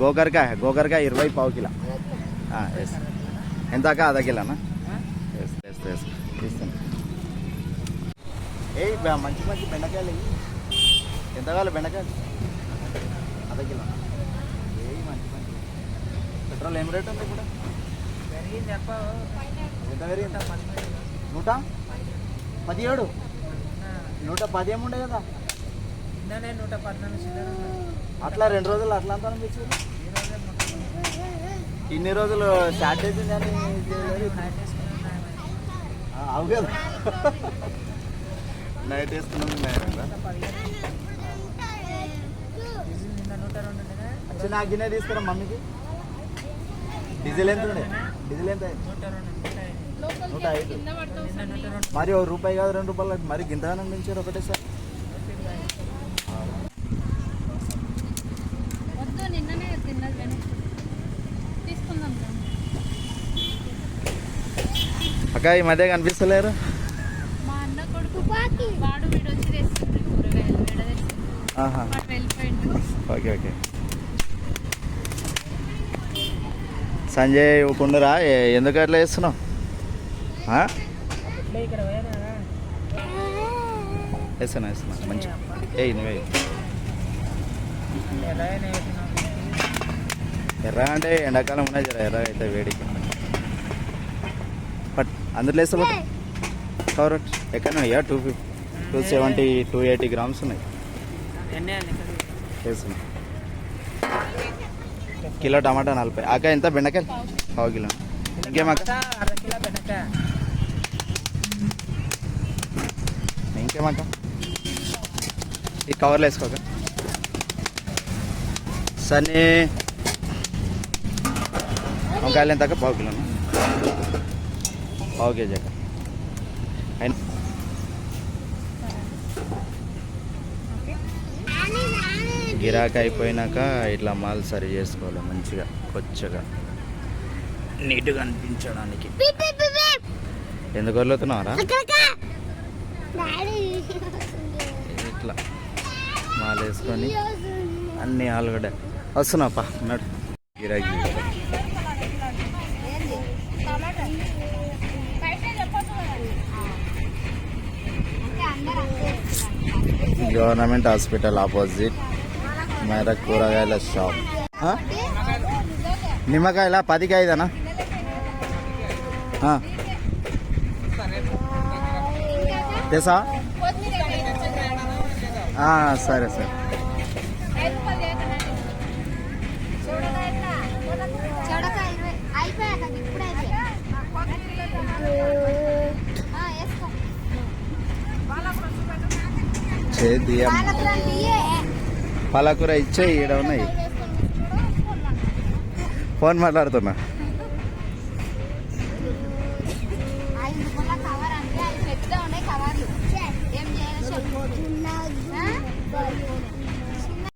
గోకరకాయ 20 పావు kilo. Yes ఎంతక అర్ధ కిలోనా? Yes yes yes తీస్తాను. ఏ మంచి మంచి బెండకాయలు ఎంత కావాలి? బెండకాయలు అర్ధ కిలో. ఏ మంచి మంచి. పెట్రోల్ ఏం రేట్ ఉంది ఇప్పుడు? ఎంత పెరిగింది? 117. 110 ఏముండే కదా? అట్లా 2 రోజులు అట్లా అంతా అనిపించింది. ఇన్ని రోజులు స్టార్ట్ అవుతుంది అని అవు కదా, నైట్ వేసుకున్నాం. నాకు గిన్నె తీసుకురా మమ్మీకి. డీజిల్ ఎంత ఉండే? డీజిల్ ఎంత? 105. మరి ₹1 కాదు ₹2 మరి గింతగానే పెంచారు ఒకటేసారి. అక్క ఈ మధ్య కనిపిస్తలేరు. Okay okay. సంజయ్ కుండరా ఎందుకు అట్లా చేస్తున్నావు? వేస్తున్నా మంచి. నువ్వే ఎర్ర అంటే ఎండాకాలం ఉన్నాయి జర. ఎర్ర అయితే వేడికి బట్ అందులో వేస్తే బట్ కవర్ ఎక్కడ ఉన్నాయా? 270 280 గ్రామ్స్ ఉన్నాయి. వేస్తున్నా. కిలో టమాటా 40. అక్క ఎంత బెండకాయలు? పావు కిలో. ఇంకేమక్క? ఇంకేమక్క? ఈ కవర్లో వేసుకోక. సరే వంకాయలు ఎంత? పావు కిలో. పావు కేజీ అక్క. గిరాకీ అయిపోయినాక ఇట్లా మాల్ సరి చేసుకోవాలి మంచిగా, కొచ్చగా, నీట్గా అనిపించడానికి. ఎందుకు వదులుతున్నారా? ఇట్లా మాల్ వేసుకొని అన్ని ఆలుగడ్డ వస్తున్నాపా అన్నాడు గిరాకీ. గవర్నమెంట్ హాస్పిటల్ ఆపోజిట్ మేర కూరగాయల షాప్. నిమ్మకాయల 10కి 5 తెసా? సరే సరే. పాలకూర ఇచ్చే ఈడ ఉన్నాయి. ఫోన్ మాట్లాడుతున్నా.